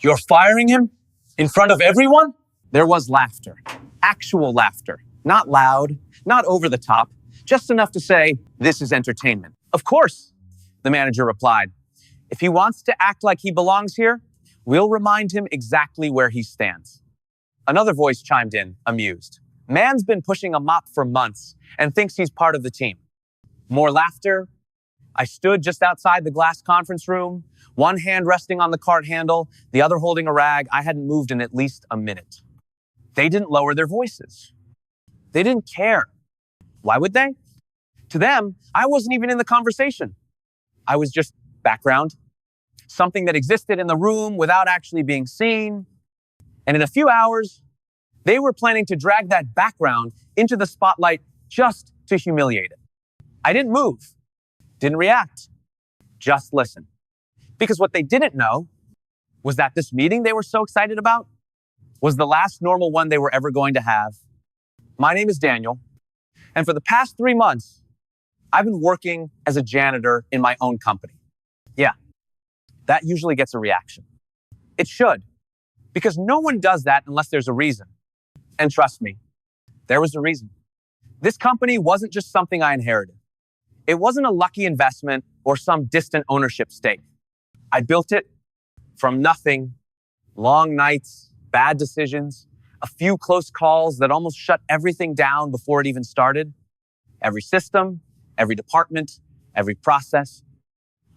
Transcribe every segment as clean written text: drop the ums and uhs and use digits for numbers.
You're firing him? In front of everyone? There was laughter. Actual laughter. Not loud, not over the top, just enough to say, this is entertainment. Of course, the manager replied. If he wants to act like he belongs here, we'll remind him exactly where he stands. Another voice chimed in, amused. Man's been pushing a mop for months and thinks he's part of the team. More laughter. I stood just outside the glass conference room, one hand resting on the cart handle, the other holding a rag. I hadn't moved in at least a minute. They didn't lower their voices. They didn't care. Why would they? To them, I wasn't even in the conversation. I was just background, something that existed in the room without actually being seen. And in a few hours, they were planning to drag that background into the spotlight just to humiliate it. I didn't move, didn't react, just listen. Because what they didn't know was that this meeting they were so excited about was the last normal one they were ever going to have. My name is Daniel, and for the past 3 months, I've been working as a janitor in my own company. Yeah, that usually gets a reaction. It should, because no one does that unless there's a reason. And trust me, there was a reason. This company wasn't just something I inherited. It wasn't a lucky investment or some distant ownership stake. I built it from nothing, long nights, bad decisions, a few close calls that almost shut everything down before it even started. Every system, every department, every process.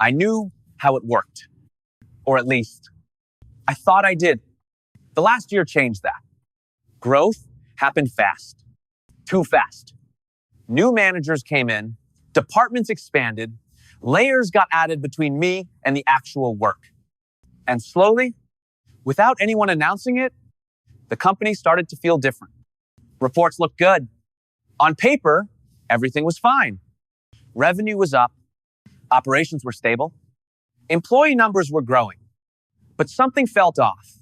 I knew how it worked. Or at least, I thought I did. The last year changed that. Growth happened fast. Too fast. New managers came in, departments expanded, layers got added between me and the actual work. And slowly, without anyone announcing it, the company started to feel different. Reports looked good. On paper, everything was fine. Revenue was up. Operations were stable. Employee numbers were growing. But something felt off.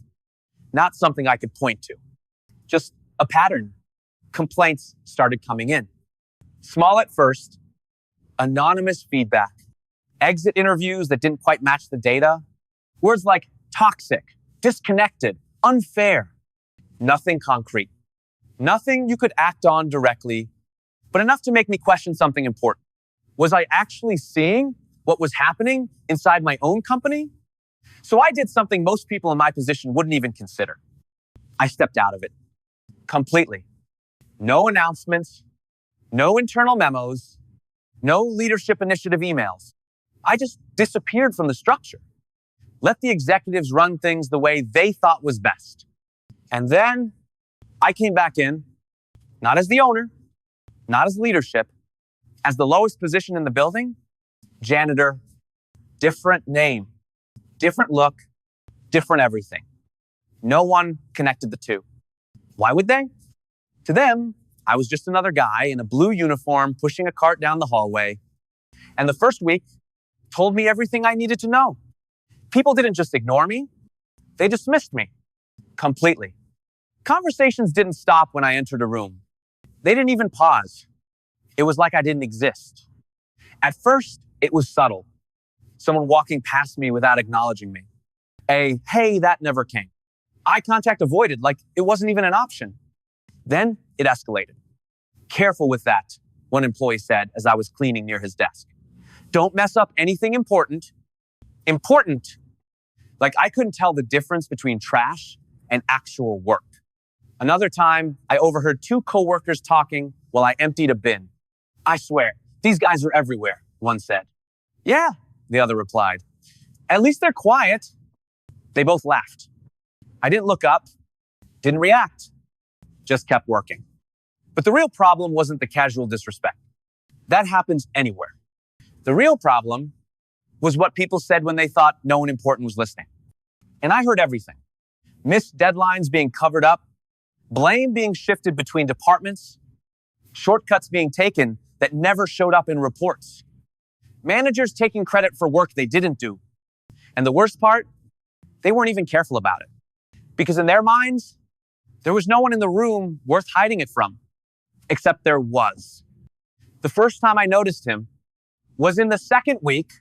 Not something I could point to. Just a pattern. Complaints started coming in. Small at first. Anonymous feedback. Exit interviews that didn't quite match the data. Words like toxic, disconnected, unfair. Nothing concrete. Nothing you could act on directly, but enough to make me question something important. Was I actually seeing what was happening inside my own company? So I did something most people in my position wouldn't even consider. I stepped out of it. Completely. No announcements, no internal memos, no leadership initiative emails. I just disappeared from the structure. Let the executives run things the way they thought was best. And then I came back in, not as the owner, not as leadership, as the lowest position in the building, janitor, different name, different look, different everything. No one connected the two. Why would they? To them, I was just another guy in a blue uniform pushing a cart down the hallway. And the first week told me everything I needed to know. People didn't just ignore me. They dismissed me completely. Conversations didn't stop when I entered a room. They didn't even pause. It was like I didn't exist. At first, it was subtle. Someone walking past me without acknowledging me. Hey, that never came. Eye contact avoided, like it wasn't even an option. Then it escalated. Careful with that, one employee said as I was cleaning near his desk. Don't mess up anything important. Important. Like I couldn't tell the difference between trash and actual work. Another time, I overheard 2 coworkers talking while I emptied a bin. I swear, these guys are everywhere, one said. Yeah, the other replied. At least they're quiet. They both laughed. I didn't look up, didn't react, just kept working. But the real problem wasn't the casual disrespect. That happens anywhere. The real problem was what people said when they thought no one important was listening. And I heard everything. Missed deadlines being covered up, blame being shifted between departments, shortcuts being taken that never showed up in reports, managers taking credit for work they didn't do. And the worst part, they weren't even careful about it. Because in their minds, there was no one in the room worth hiding it from. Except there was. The first time I noticed him was in the second week.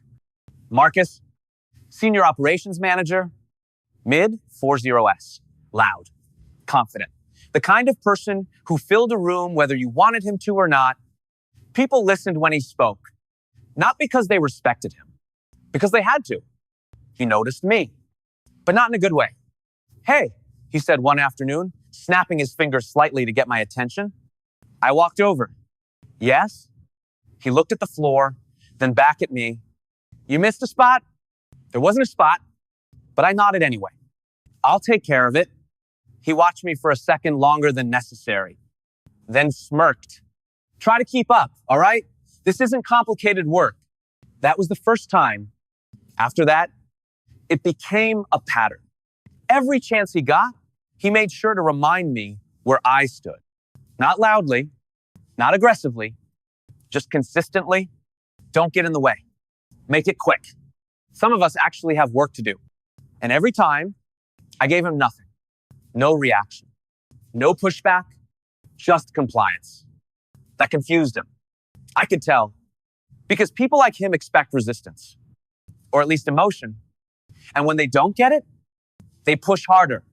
Marcus, senior operations manager, Mid-40s. Loud. Confident. The kind of person who filled a room whether you wanted him to or not. People listened when he spoke. Not because they respected him. Because they had to. He noticed me. But not in a good way. "Hey," he said one afternoon, snapping his fingers slightly to get my attention. I walked over. "Yes?" He looked at the floor, then back at me. "You missed a spot?" There wasn't a spot, but I nodded anyway. "I'll take care of it." He watched me for a second longer than necessary, then smirked. "Try to keep up, all right? This isn't complicated work." That was the first time. After that, it became a pattern. Every chance he got, he made sure to remind me where I stood. Not loudly, not aggressively, just consistently. Don't get in the way. Make it quick. Some of us actually have work to do. And every time, I gave him nothing. No reaction. No pushback. Just compliance. That confused him. I could tell. Because people like him expect resistance. Or at least emotion. And when they don't get it, they push harder.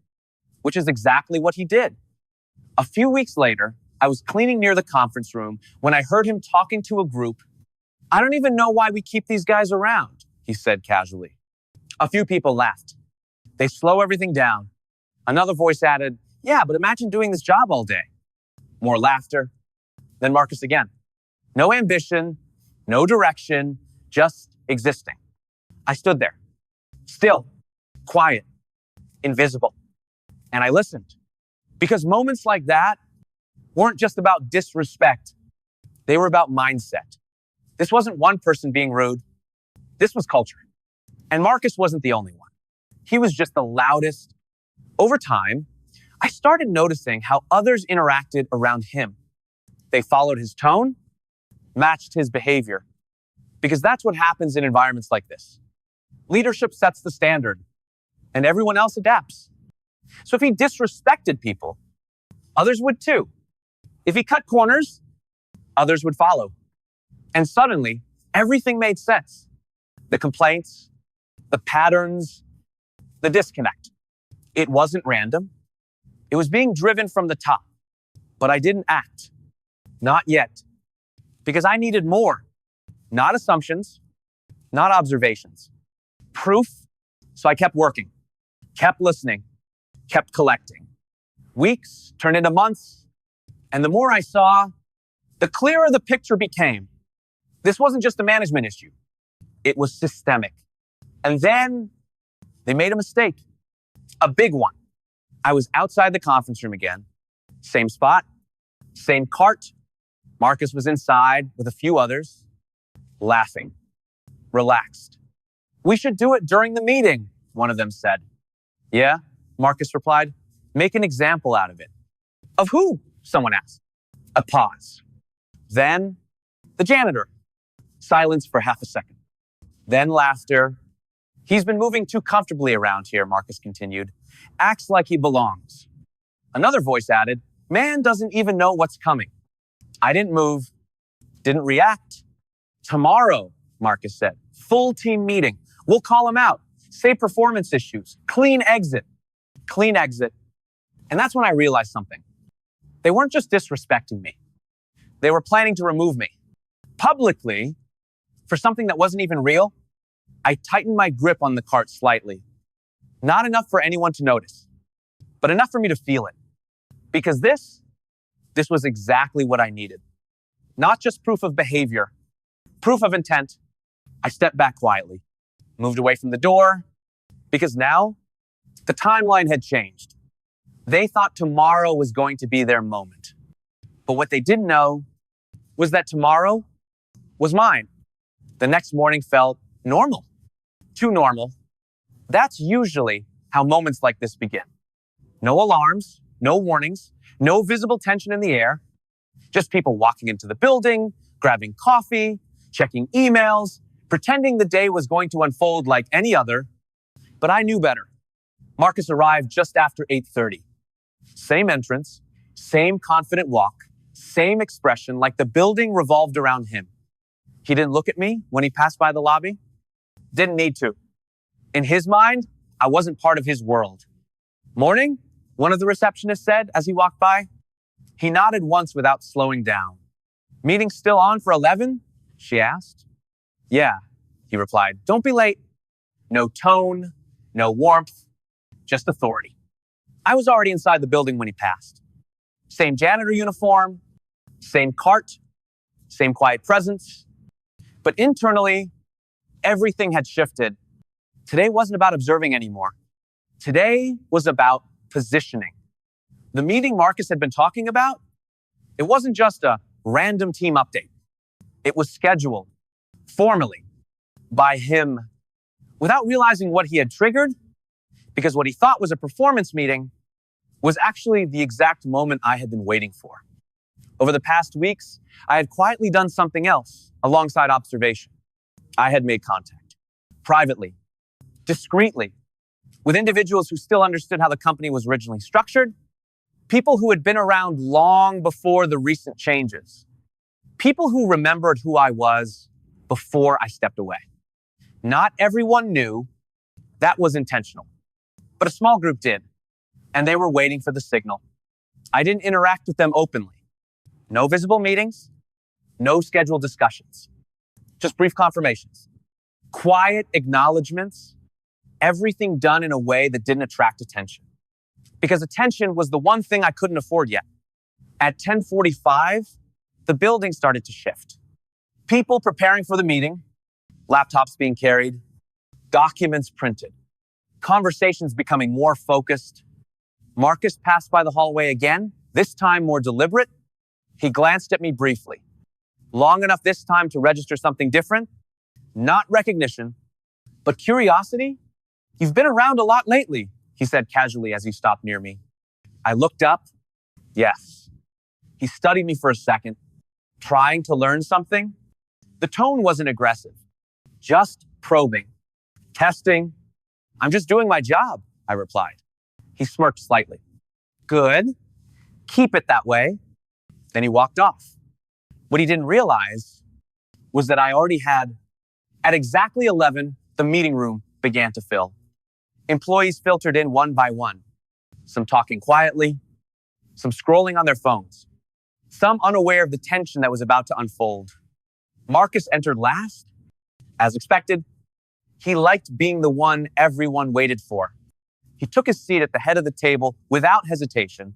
Which is exactly what he did. A few weeks later, I was cleaning near the conference room when I heard him talking to a group. "I don't even know why we keep these guys around," he said casually. A few people laughed. "They slow everything down." Another voice added, "Yeah, but imagine doing this job all day." More laughter. Then Marcus again. No ambition, no direction, just existing. I stood there, still, quiet, invisible. And I listened. Because moments like that weren't just about disrespect. They were about mindset. This wasn't one person being rude. This was culture. And Marcus wasn't the only one. He was just the loudest. Over time, I started noticing how others interacted around him. They followed his tone, matched his behavior. Because that's what happens in environments like this. Leadership sets the standard, and everyone else adapts. So if he disrespected people, others would too. If he cut corners, others would follow. And suddenly, everything made sense. The complaints, the patterns, the disconnect. It wasn't random. It was being driven from the top. But I didn't act. Not yet. Because I needed more. Not assumptions, not observations. Proof. So I kept working, kept listening, kept collecting. Weeks turned into months. And the more I saw, the clearer the picture became. This wasn't just a management issue. It was systemic. And then they made a mistake. A big one. I was outside the conference room again. Same spot, same cart. Marcus was inside with a few others, laughing, relaxed. "We should do it during the meeting," one of them said. "Yeah," Marcus replied. "Make an example out of it." "Of who?" someone asked. A pause. Then, "The janitor." Silence for half a second. Then laughter. "He's been moving too comfortably around here," Marcus continued. "Acts like he belongs." Another voice added, "Man doesn't even know what's coming." I didn't move, didn't react. "Tomorrow," Marcus said, "full team meeting. We'll call him out. Say performance issues. Clean exit." Clean exit. And that's when I realized something. They weren't just disrespecting me. They were planning to remove me. Publicly, for something that wasn't even real, I tightened my grip on the cart slightly. Not enough for anyone to notice, but enough for me to feel it. Because this was exactly what I needed. Not just proof of behavior, proof of intent. I stepped back quietly, moved away from the door, because now the timeline had changed. They thought tomorrow was going to be their moment. But what they didn't know was that tomorrow was mine. The next morning felt normal. Too normal. That's usually how moments like this begin. No alarms, no warnings, no visible tension in the air. Just people walking into the building, grabbing coffee, checking emails, pretending the day was going to unfold like any other. But I knew better. Marcus arrived just after 8:30. Same entrance, same confident walk, same expression, like the building revolved around him. He didn't look at me when he passed by the lobby. Didn't need to. In his mind, I wasn't part of his world. Morning, one of the receptionists said as he walked by. He nodded once without slowing down. Meeting still on for 11? She asked. Yeah, he replied. Don't be late. No tone, no warmth, just authority. I was already inside the building when he passed. Same janitor uniform, same cart, same quiet presence. But internally, everything had shifted. Today wasn't about observing anymore. Today was about positioning. The meeting Marcus had been talking about, it wasn't just a random team update. It was scheduled, formally, by him, without realizing what he had triggered, because what he thought was a performance meeting was actually the exact moment I had been waiting for. Over the past weeks, I had quietly done something else alongside observation. I had made contact, privately, discreetly, with individuals who still understood how the company was originally structured, people who had been around long before the recent changes, people who remembered who I was before I stepped away. Not everyone knew that was intentional, but a small group did, and they were waiting for the signal. I didn't interact with them openly. No visible meetings, no scheduled discussions, just brief confirmations, quiet acknowledgments, everything done in a way that didn't attract attention. Because attention was the one thing I couldn't afford yet. At 10:45, the building started to shift. People preparing for the meeting, laptops being carried, documents printed, conversations becoming more focused. Marcus passed by the hallway again, this time more deliberate. He glanced at me briefly, long enough this time to register something different, not recognition, but curiosity. You've been around a lot lately, he said casually as he stopped near me. I looked up. Yes. He studied me for a second, trying to learn something. The tone wasn't aggressive, just probing, testing. I'm just doing my job, I replied. He smirked slightly. Good. Keep it that way. Then he walked off. What he didn't realize was that I already had, at exactly 11, the meeting room began to fill. Employees filtered in one by one, some talking quietly, some scrolling on their phones, some unaware of the tension that was about to unfold. Marcus entered last. As expected, he liked being the one everyone waited for. He took his seat at the head of the table without hesitation,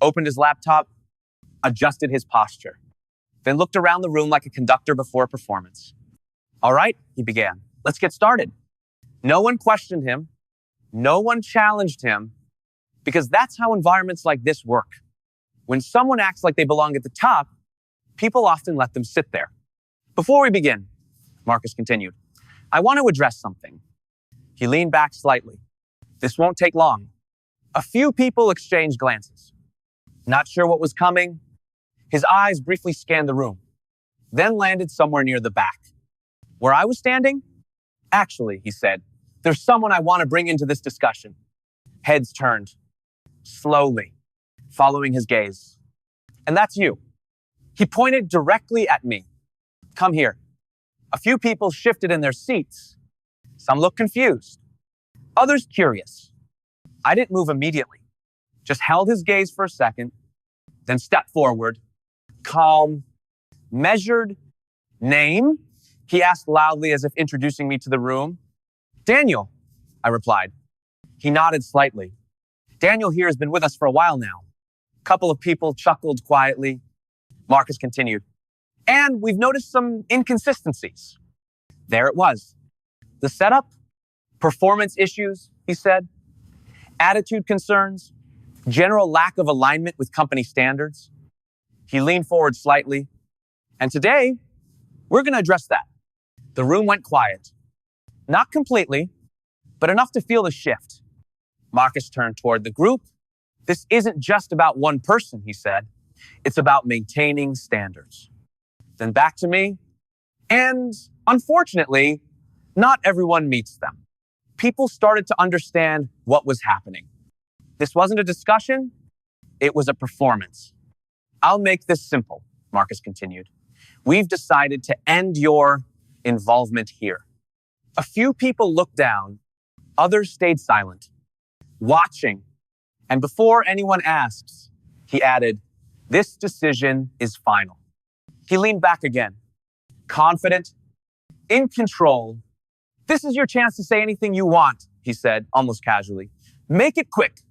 opened his laptop, adjusted his posture, then looked around the room like a conductor before a performance. All right, he began. Let's get started. No one questioned him. No one challenged him, because that's how environments like this work. When someone acts like they belong at the top, people often let them sit there. Before we begin, Marcus continued, I want to address something. He leaned back slightly. This won't take long. A few people exchanged glances. Not sure what was coming. His eyes briefly scanned the room, then landed somewhere near the back. Where I was standing? Actually, he said, there's someone I want to bring into this discussion. Heads turned, slowly, following his gaze. And that's you. He pointed directly at me. Come here. A few people shifted in their seats. Some looked confused. Others curious. I didn't move immediately. Just held his gaze for a second, then stepped forward. Calm, measured. Name? He asked loudly as if introducing me to the room. Daniel, I replied. He nodded slightly. Daniel here has been with us for a while now. A couple of people chuckled quietly. Marcus continued. And we've noticed some inconsistencies. There it was. The setup, performance issues, he said, attitude concerns, general lack of alignment with company standards. He leaned forward slightly. And today, we're going to address that. The room went quiet. Not completely, but enough to feel the shift. Marcus turned toward the group. This isn't just about one person, he said. It's about maintaining standards. Then back to me. And unfortunately, not everyone meets them. People started to understand what was happening. This wasn't a discussion. It was a performance. I'll make this simple, Marcus continued. We've decided to end your involvement here. A few people looked down, Others stayed silent, watching. And before anyone asks, he added, "This decision is final." He leaned back again, confident, in control. "This is your chance to say anything you want," he said, almost casually. "Make it quick."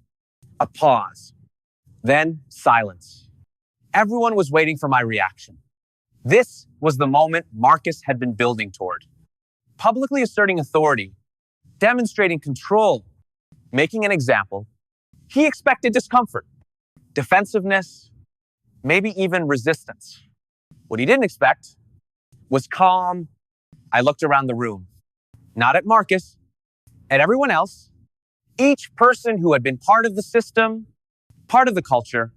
A pause. Then silence. Everyone was waiting for my reaction. This was the moment Marcus had been building toward. Publicly asserting authority, demonstrating control, making an example. He expected discomfort, defensiveness, maybe even resistance. What he didn't expect was calm. I looked around the room, not at Marcus, at everyone else, each person who had been part of the system, part of the culture,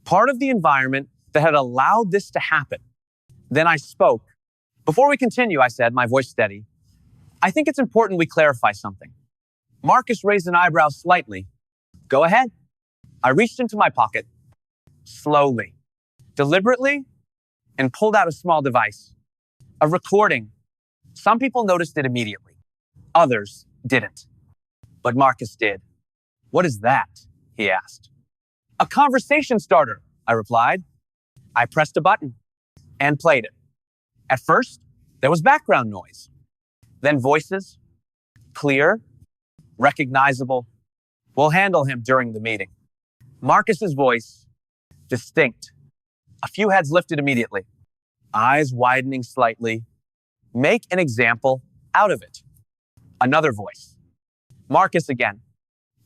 part of the environment that had allowed this to happen. Then I spoke. "Before we continue," I said, my voice steady, "I think it's important we clarify something." Marcus raised an eyebrow slightly. "Go ahead." I reached into my pocket, slowly, deliberately, and pulled out a small device. A recording. Some people noticed it immediately. Others didn't. But Marcus did. "What is that?" he asked. "A conversation starter," I replied. I pressed a button and played it. At first, there was background noise. Then voices, clear, recognizable. "We'll handle him during the meeting." Marcus's voice, distinct. A few heads lifted immediately, eyes widening slightly. "Make an example out of it." Another voice. Marcus again.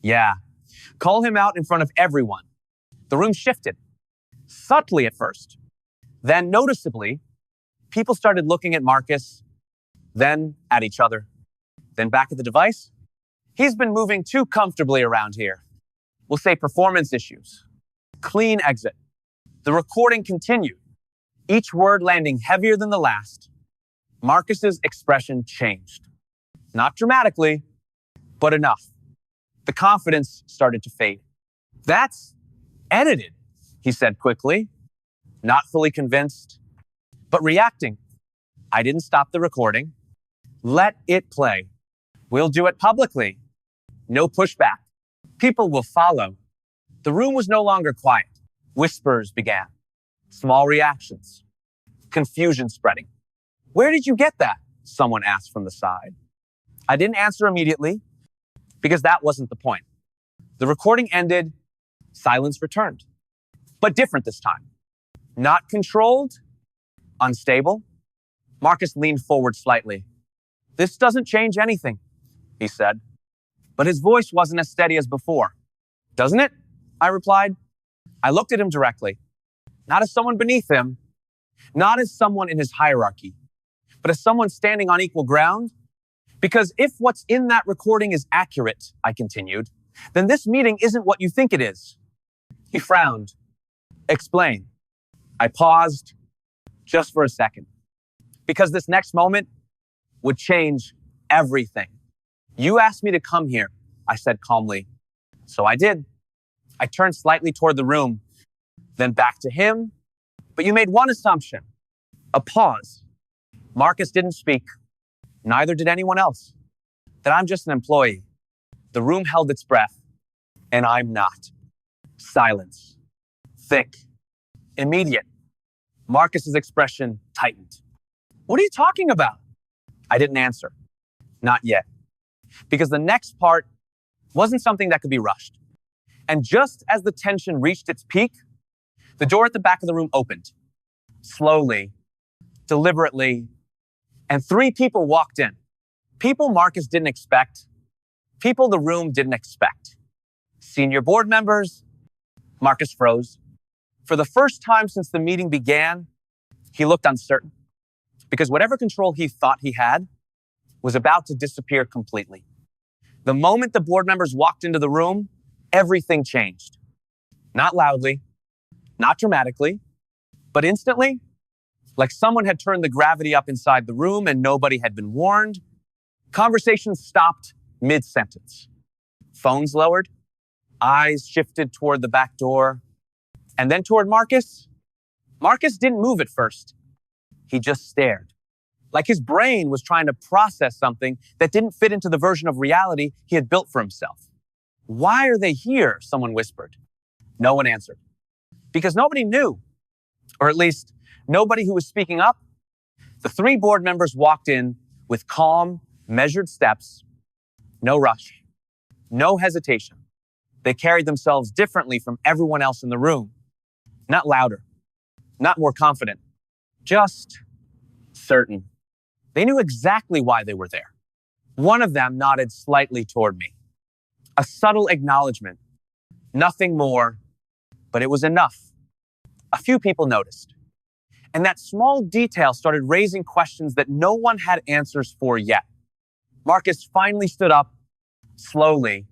"Yeah, call him out in front of everyone." The room shifted, subtly at first. Then noticeably, people started looking at Marcus, then at each other, then back at the device. "He's been moving too comfortably around here. We'll say performance issues." Clean exit. The recording continued, each word landing heavier than the last. Marcus's expression changed. Not dramatically, but enough. The confidence started to fade. "That's edited," he said quickly, not fully convinced, but reacting. I didn't stop the recording. "Let it play. We'll do it publicly. No pushback. People will follow." The room was no longer quiet. Whispers began. Small reactions. Confusion spreading. "Where did you get that?" someone asked from the side. I didn't answer immediately because that wasn't the point. The recording ended. Silence returned. But different this time. Not controlled, unstable. Marcus leaned forward slightly. "This doesn't change anything," he said. But his voice wasn't as steady as before. "Doesn't it?" I replied. I looked at him directly, not as someone beneath him, not as someone in his hierarchy, but as someone standing on equal ground. "Because if what's in that recording is accurate," I continued, "then this meeting isn't what you think it is." He frowned. "Explain." I paused just for a second, because this next moment would change everything. "You asked me to come here," I said calmly. "So I did." I turned slightly toward the room, then back to him. "But you made one assumption." A pause. Marcus didn't speak. Neither did anyone else. That I'm just an employee. The room held its breath, and I'm not. Silence. Thick. Immediate. Marcus's expression tightened. "What are you talking about?" I didn't answer. Not yet. Because the next part wasn't something that could be rushed. And just as the tension reached its peak, the door at the back of the room opened. Slowly, deliberately, and 3 people walked in. People Marcus didn't expect. People the room didn't expect. Senior board members. Marcus froze. For the first time since the meeting began, he looked uncertain. Because whatever control he thought he had was about to disappear completely. The moment the board members walked into the room, everything changed. Not loudly, not dramatically, but instantly, like someone had turned the gravity up inside the room and nobody had been warned. Conversations stopped mid-sentence. Phones lowered, eyes shifted toward the back door, and then toward Marcus. Marcus didn't move at first. He just stared. Like his brain was trying to process something that didn't fit into the version of reality he had built for himself. Why are they here? Someone whispered. No one answered. Because nobody knew, or at least nobody who was speaking up. The 3 board members walked in with calm, measured steps, no rush, no hesitation. They carried themselves differently from everyone else in the room. Not louder, not more confident, just certain. They knew exactly why they were there. One of them nodded slightly toward me. A subtle acknowledgement. Nothing more, but it was enough. A few people noticed. And that small detail started raising questions that no one had answers for yet. Marcus finally stood up, slowly.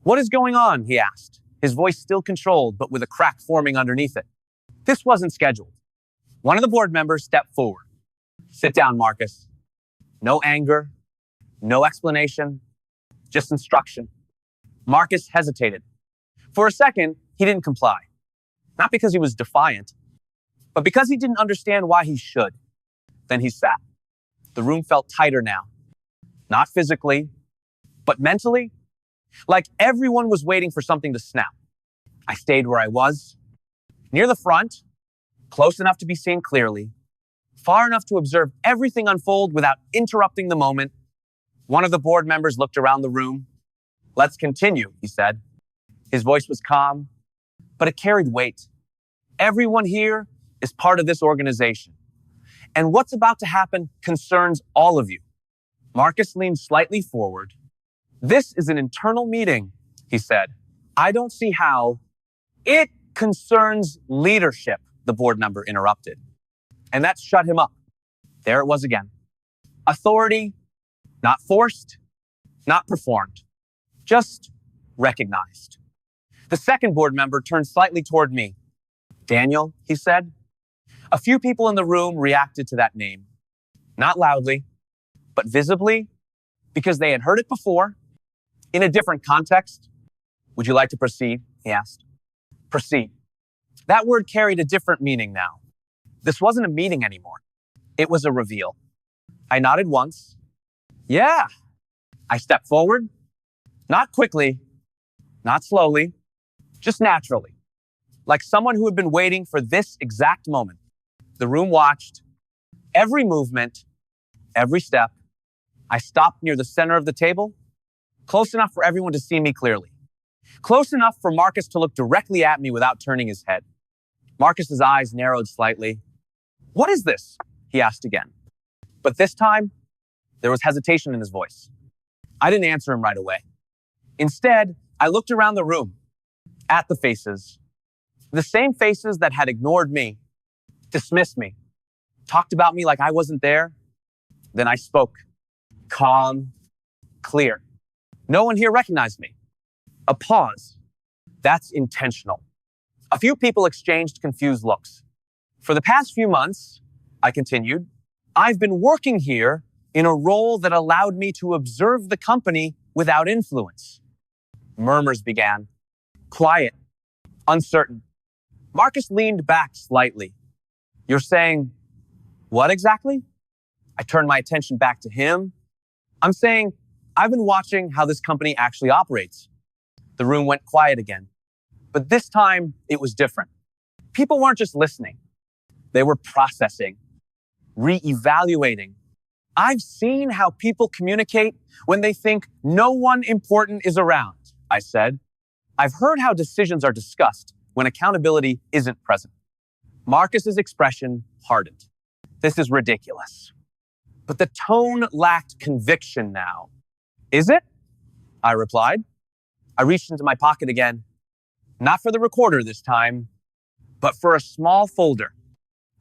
What is going on? He asked, his voice still controlled, but with a crack forming underneath it. This wasn't scheduled. One of the board members stepped forward. Sit down, Marcus. No anger, no explanation, just instruction. Marcus hesitated. For a second, he didn't comply. Not because he was defiant, but because he didn't understand why he should. Then he sat. The room felt tighter now. Not physically, but mentally. Like everyone was waiting for something to snap. I stayed where I was, near the front, close enough to be seen clearly, far enough to observe everything unfold without interrupting the moment. One of the board members looked around the room. Let's continue, he said. His voice was calm, but it carried weight. Everyone here is part of this organization. And what's about to happen concerns all of you. Marcus leaned slightly forward. This is an internal meeting, he said. I don't see how. It concerns leadership, the board member interrupted. And that shut him up. There it was again. Authority, not forced, not performed, just recognized. The second board member turned slightly toward me. Daniel, he said. A few people in the room reacted to that name. Not loudly, but visibly, because they had heard it before, in a different context. Would you like to proceed? He asked. Proceed. That word carried a different meaning now. This wasn't a meeting anymore. It was a reveal. I nodded once. Yeah. I stepped forward. Not quickly, not slowly, just naturally. Like someone who had been waiting for this exact moment. The room watched. Every movement, every step. I stopped near the center of the table, close enough for everyone to see me clearly. Close enough for Marcus to look directly at me without turning his head. Marcus's eyes narrowed slightly. What is this? He asked again. But this time, there was hesitation in his voice. I didn't answer him right away. Instead, I looked around the room, at the faces. The same faces that had ignored me, dismissed me, talked about me like I wasn't there. Then I spoke. Calm, clear. No one here recognized me. A pause. That's intentional. A few people exchanged confused looks. For the past few months, I continued, I've been working here in a role that allowed me to observe the company without influence. Murmurs began. Quiet, uncertain. Marcus leaned back slightly. You're saying, what exactly? I turned my attention back to him. I'm saying, I've been watching how this company actually operates. The room went quiet again. But this time, it was different. People weren't just listening. They were processing, re-evaluating. I've seen how people communicate when they think no one important is around, I said. I've heard how decisions are discussed when accountability isn't present. Marcus's expression hardened. This is ridiculous. But the tone lacked conviction now. Is it? I replied. I reached into my pocket again. Not for the recorder this time, but for a small folder.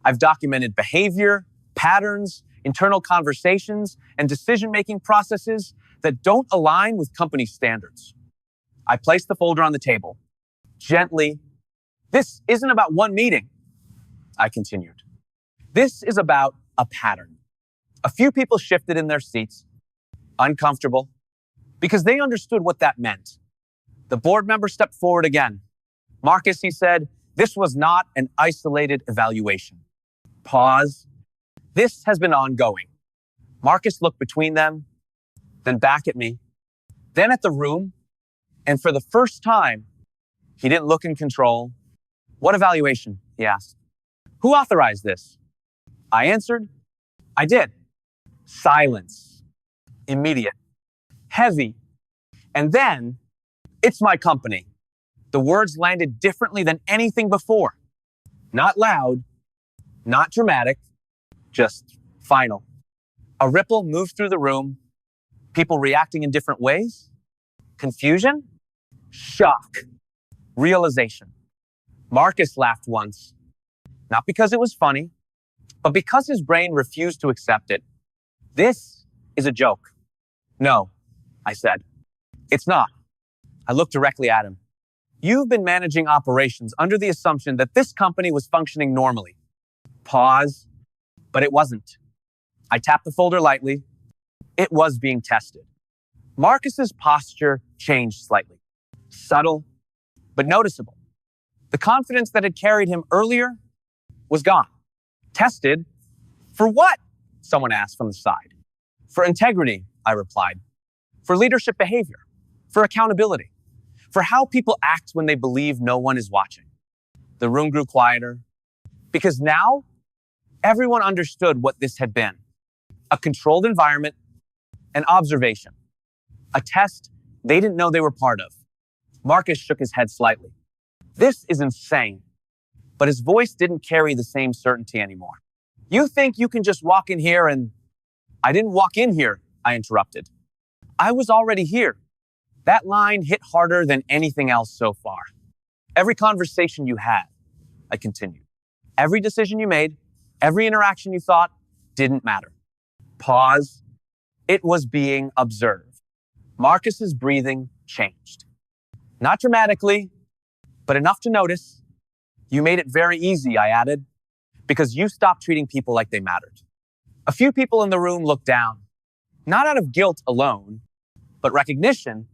I've documented behavior, patterns, internal conversations, and decision-making processes that don't align with company standards. I placed the folder on the table. Gently. This isn't about one meeting, I continued. This is about a pattern. A few people shifted in their seats, uncomfortable, because they understood what that meant. The board member stepped forward again. Marcus, he said, this was not an isolated evaluation. Pause. This has been ongoing. Marcus looked between them, then back at me, then at the room, and for the first time, he didn't look in control. What evaluation? He asked. Who authorized this? I answered, I did. Silence. Immediate. Heavy. And then, it's my company. The words landed differently than anything before. Not loud, not dramatic, just final. A ripple moved through the room, people reacting in different ways. Confusion, shock, realization. Marcus laughed once, not because it was funny, but because his brain refused to accept it. This is a joke. No, I said. It's not. I looked directly at him. You've been managing operations under the assumption that this company was functioning normally. Pause, but it wasn't. I tapped the folder lightly. It was being tested. Marcus's posture changed slightly. Subtle, but noticeable. The confidence that had carried him earlier was gone. Tested? For what? Someone asked from the side. For integrity, I replied. For leadership behavior. For accountability. For how people act when they believe no one is watching. The room grew quieter, because now everyone understood what this had been. A controlled environment, an observation, a test they didn't know they were part of. Marcus shook his head slightly. This is insane. But his voice didn't carry the same certainty anymore. You think you can just walk in here and... I didn't walk in here, I interrupted. I was already here. That line hit harder than anything else so far. Every conversation you had, I continued. Every decision you made, every interaction you thought, didn't matter. Pause. It was being observed. Marcus's breathing changed. Not dramatically, but enough to notice. You made it very easy, I added, because you stopped treating people like they mattered. A few people in the room looked down, not out of guilt alone, but recognition.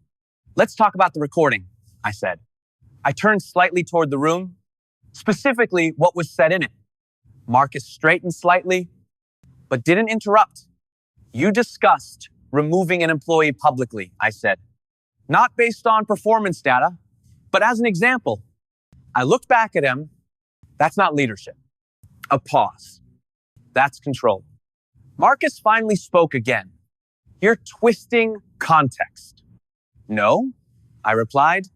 Let's talk about the recording, I said. I turned slightly toward the room, specifically what was said in it. Marcus straightened slightly, but didn't interrupt. You discussed removing an employee publicly, I said. Not based on performance data, but as an example. I looked back at him. That's not leadership. A pause. That's control. Marcus finally spoke again. You're twisting context. No, I replied.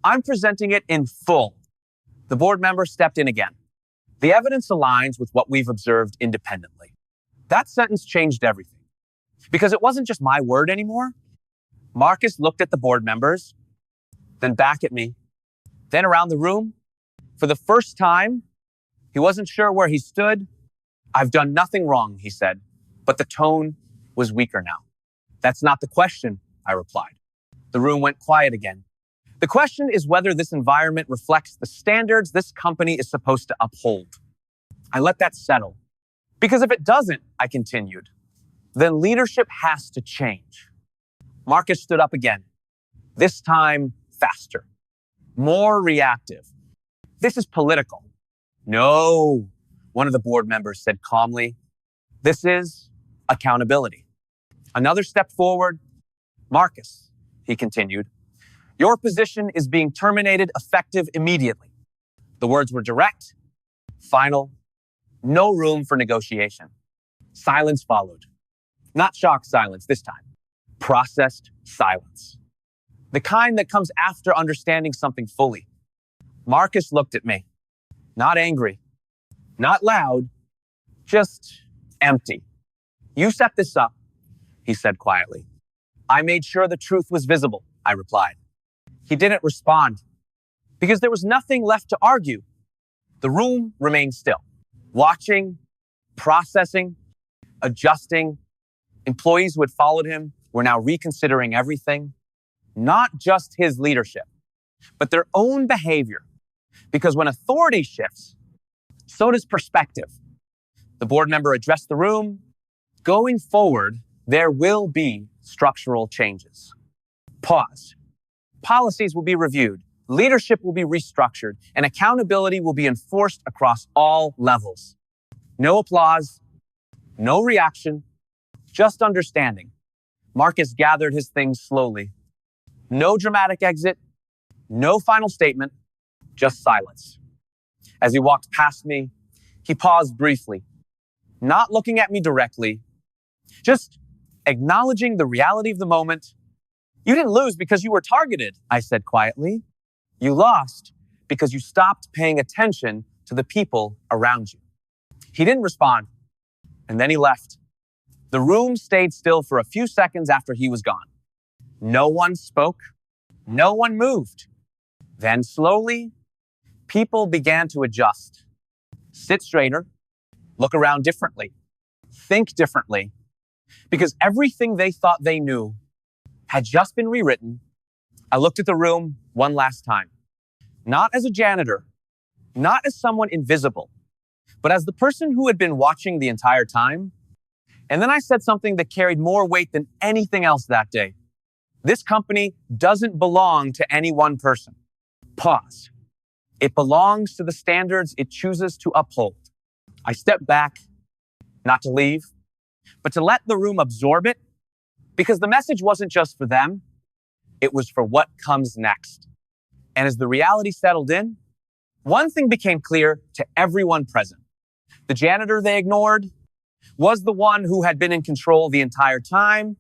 I'm presenting it in full. The board member stepped in again. The evidence aligns with what we've observed independently. That sentence changed everything. Because it wasn't just my word anymore. Marcus looked at the board members, then back at me, then around the room. For the first time, he wasn't sure where he stood. I've done nothing wrong, he said, but the tone was weaker now. That's not the question, I replied. The room went quiet again. The question is whether this environment reflects the standards this company is supposed to uphold. I let that settle. Because if it doesn't, I continued, then leadership has to change. Marcus stood up again, this time faster, more reactive. This is political. No, one of the board members said calmly. This is accountability. Another step forward. Marcus, he continued, your position is being terminated effective immediately. The words were direct, final, no room for negotiation. Silence followed. Not shocked silence this time. Processed silence. The kind that comes after understanding something fully. Marcus looked at me. Not angry. Not loud. Just empty. You set this up, he said quietly. I made sure the truth was visible, I replied. He didn't respond because there was nothing left to argue. The room remained still. Watching, processing, adjusting. Employees who had followed him were now reconsidering everything, not just his leadership, but their own behavior. Because when authority shifts, so does perspective. The board member addressed the room. Going forward, there will be structural changes. Pause. Policies will be reviewed. Leadership will be restructured, and accountability will be enforced across all levels. No applause, no reaction, Just understanding. Marcus gathered his things slowly. No dramatic exit, no final statement, just silence. As he walked past me, he paused briefly, not looking at me directly, just acknowledging the reality of the moment. You didn't lose because you were targeted, I said quietly. You lost because you stopped paying attention to the people around you. He didn't respond, and then he left. The room stayed still for a few seconds after he was gone. No one spoke. No one moved. Then slowly, people began to adjust. Sit straighter, look around differently, think differently, because everything they thought they knew had just been rewritten. I looked at the room one last time, not as a janitor, not as someone invisible, but as the person who had been watching the entire time. And then I said something that carried more weight than anything else that day. This company doesn't belong to any one person. Pause. It belongs to the standards it chooses to uphold. I stepped back, not to leave, but to let the room absorb it, because the message wasn't just for them, it was for what comes next. And as the reality settled in, one thing became clear to everyone present. The janitor they ignored was the one who had been in control the entire time,